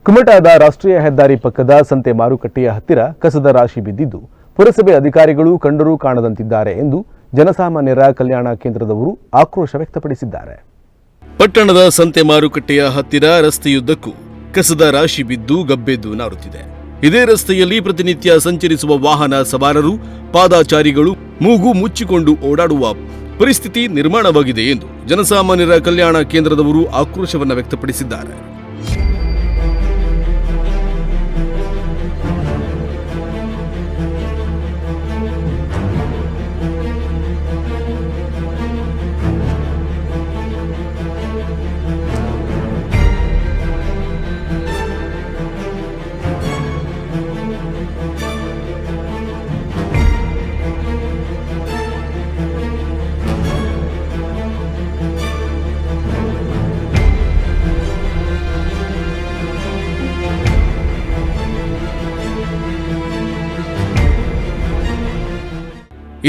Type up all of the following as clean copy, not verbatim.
ಕುಮಟಾದ ರಾಷ್ಟ್ರೀಯ ಹೆದ್ದಾರಿ ಪಕ್ಕದ ಸಂತೆ ಮಾರುಕಟ್ಟೆಯ ಹತ್ತಿರ ಕಸದ ರಾಶಿ ಬಿದ್ದಿದ್ದು ಪುರಸಭೆ ಅಧಿಕಾರಿಗಳು ಕಂಡರೂ ಕಾಣದಂತಿದ್ದಾರೆ ಎಂದು ಜನಸಾಮಾನ್ಯರ ಕಲ್ಯಾಣ ಕೇಂದ್ರದವರು ಆಕ್ರೋಶ ವ್ಯಕ್ತಪಡಿಸಿದ್ದಾರೆ. ಪಟ್ಟಣದ ಸಂತೆ ಮಾರುಕಟ್ಟೆಯ ಹತ್ತಿರ ರಸ್ತೆಯುದ್ದಕ್ಕೂ ಕಸದ ರಾಶಿ ಬಿದ್ದು ಗಬ್ಬೆದ್ದು ನಾರುತ್ತಿದೆ. ಇದೇ ರಸ್ತೆಯಲ್ಲಿ ಪ್ರತಿನಿತ್ಯ ಸಂಚರಿಸುವ ವಾಹನ ಸವಾರರು, ಪಾದಾಚಾರಿಗಳು ಮೂಗು ಮುಚ್ಚಿಕೊಂಡು ಓಡಾಡುವ ಪರಿಸ್ಥಿತಿ ನಿರ್ಮಾಣವಾಗಿದೆ ಎಂದು ಜನಸಾಮಾನ್ಯರ ಕಲ್ಯಾಣ ಕೇಂದ್ರದವರು ಆಕ್ರೋಶವನ್ನು ವ್ಯಕ್ತಪಡಿಸಿದ್ದಾರೆ.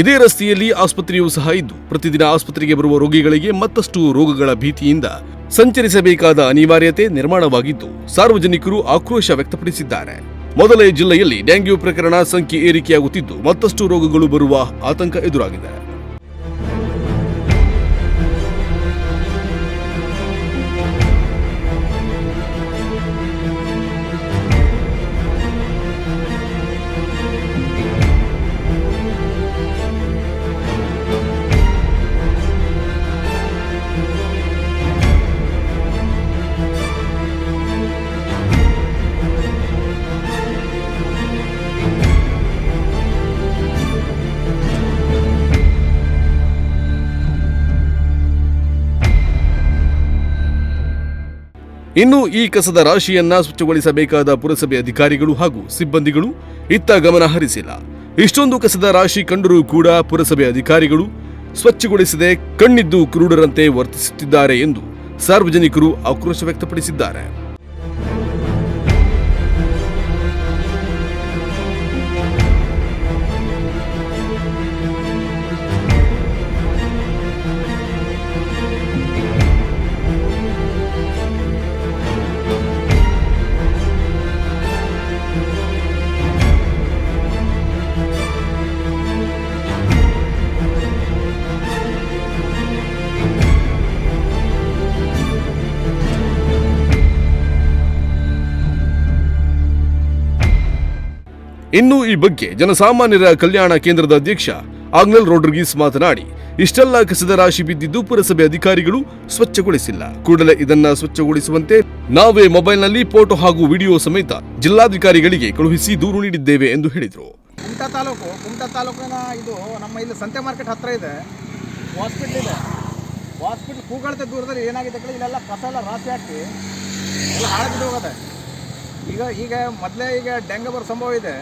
ಇದೇ ರಸ್ತೆಯಲ್ಲಿ ಆಸ್ಪತ್ರೆಯೂ ಸಹ ಇದ್ದು ಪ್ರತಿದಿನ ಆಸ್ಪತ್ರೆಗೆ ಬರುವ ರೋಗಿಗಳಿಗೆ ಮತ್ತಷ್ಟು ರೋಗಗಳ ಭೀತಿಯಿಂದ ಸಂಚರಿಸಬೇಕಾದ ಅನಿವಾರ್ಯತೆ ನಿರ್ಮಾಣವಾಗಿದ್ದು ಸಾರ್ವಜನಿಕರು ಆಕ್ರೋಶ ವ್ಯಕ್ತಪಡಿಸಿದ್ದಾರೆ. ಮೊದಲೇ ಜಿಲ್ಲೆಯಲ್ಲಿ ಡೆಂಗ್ಯೂ ಪ್ರಕರಣ ಸಂಖ್ಯೆ ಏರಿಕೆಯಾಗುತ್ತಿದ್ದು ಮತ್ತಷ್ಟು ರೋಗಗಳು ಬರುವ ಆತಂಕ ಎದುರಾಗಿದೆ. ಇನ್ನು ಈ ಕಸದ ರಾಶಿಯನ್ನ ಸ್ವಚ್ಛಗೊಳಿಸಬೇಕಾದ ಪುರಸಭೆ ಅಧಿಕಾರಿಗಳು ಹಾಗೂ ಸಿಬ್ಬಂದಿಗಳು ಇತ್ತ ಗಮನ ಹರಿಸಿಲ್ಲ. ಇಷ್ಟೊಂದು ಕಸದ ರಾಶಿ ಕಂಡರೂ ಕೂಡ ಪುರಸಭೆ ಅಧಿಕಾರಿಗಳು ಸ್ವಚ್ಛಗೊಳಿಸದೆ ಕಣ್ಣಿದ್ದು ಕುರುಡರಂತೆ ವರ್ತಿಸುತ್ತಿದ್ದಾರೆ ಎಂದು ಸಾರ್ವಜನಿಕರು ಆಕ್ರೋಶ ವ್ಯಕ್ತಪಡಿಸಿದ್ದಾರೆ. ಇನ್ನು ಈ ಬಗ್ಗೆ ಜನಸಾಮಾನ್ಯರ ಕಲ್ಯಾಣ ಕೇಂದ್ರದ ಅಧ್ಯಕ್ಷ ಆಗ್ನೆಲ್ ರೋಡ್ರಿಗೀಸ್ ಮಾತನಾಡಿ, ಇಷ್ಟೆಲ್ಲ ಕಸದ ರಾಶಿ ಬಿದ್ದಿದ್ದು ಪುರಸಭೆ ಅಧಿಕಾರಿಗಳು ಸ್ವಚ್ಛಗೊಳಿಸಿಲ್ಲ. ಕೂಡಲೇ ಇದನ್ನ ಸ್ವಚ್ಛಗೊಳಿಸುವಂತೆ ನಾವೇ ಮೊಬೈಲ್ನಲ್ಲಿ ಫೋಟೋ ಹಾಗೂ ವಿಡಿಯೋ ಸಮೇತ ಜಿಲ್ಲಾಧಿಕಾರಿಗಳಿಗೆ ಕಳುಹಿಸಿ ದೂರು ನೀಡಿದ್ದೇವೆ ಎಂದು ಹೇಳಿದರು. ಕುಮಟಾ ತಾಲೂಕಿನ ಇದು ನಮ್ಮ ಇಲ್ಲಿ ಸಂತೆ ಮಾರ್ಕೆಟ್ ಹತ್ರ ಇದೆ, ಹಾಸ್ಪಿಟಲ್ ಇದೆ. ಹಾಸ್ಪಿಟಲ್ ಕೂಗಳತೆ ದೂರದಲ್ಲಿ ಏನಾಗಿದೆ ಇಲ್ಲೆಲ್ಲ ಕಸ ಎಲ್ಲ ರಾಶಿ ಹಾಕಿ ಎಲ್ಲ ಹಾಳಾಗಿದ್ದು ಹೋಗುತ್ತೆ. ಈಗ ಮೊದಲೇ ಡೆಂಗ್ಯೂ ಬರೋ ಸಂಭವ ಇದೆ.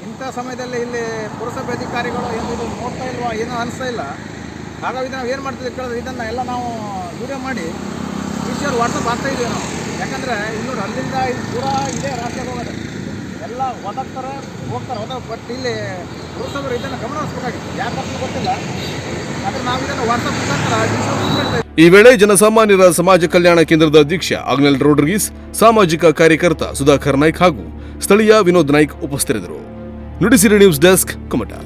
ಇಂಥ ಸಮಯದಲ್ಲಿ ಇಲ್ಲಿ ಪುರಸಭೆ ಅಧಿಕಾರಿಗಳು ಏನು ಇದು ನೋಡ್ತಾ ಇಲ್ವಾ, ಏನೋ ಅನಿಸ್ತಾ ಇಲ್ಲ. ಹಾಗಾಗಿ ನಾವು ಏನು ಮಾಡ್ತಿದ್ದೀವಿ ಕೇಳಿದ್ರೆ ಇದನ್ನು ಎಲ್ಲ ನಾವು ವಿಡಿಯೋ ಮಾಡಿ ವಿಷಯ ವಾಟ್ಸಪ್ ಆಗ್ತಾ ಇದ್ದೀವಿ ನಾವು. ಯಾಕಂದರೆ ಇಲ್ಲಿ ಅಲ್ಲಿಂದ ಇಲ್ಲಿ ದೂರ ಇದೇ ರಾಜ್ಯಕ್ಕೆ ಹೋಗೋದು ಎಲ್ಲ ಹೋಗ್ತಾರೆ ಬಟ್ ಇಲ್ಲಿ ಪುರಸಭೆರು ಇದನ್ನು ಗಮನ ಹರಿಸಬೇಕಾಗಿತ್ತು. ಯಾಕೆ ಬರ್ತೀವಿ ಗೊತ್ತಿಲ್ಲ, ಆದರೆ ನಾವು ಇದನ್ನು ವಾಟ್ಸಪ್ ಮುಖಾಂತರ. ಈ ವೇಳೆ ಜನಸಾಮಾನ್ಯರ ಸಮಾಜ ಕಲ್ಯಾಣ ಕೇಂದ್ರದ ಅಧ್ಯಕ್ಷ ಆಗ್ನೆಲ್ ರೋಡ್ರಿಗೀಸ್, ಸಾಮಾಜಿಕ ಕಾರ್ಯಕರ್ತ ಸುಧಾಕರ್ ನಾಯ್ಕ್ ಹಾಗೂ ಸ್ಥಳೀಯ ವಿನೋದ್ ನಾಯ್ಕ್ ಉಪಸ್ಥಿತರಿದ್ದರು. Nudisiri news desk, Kumta.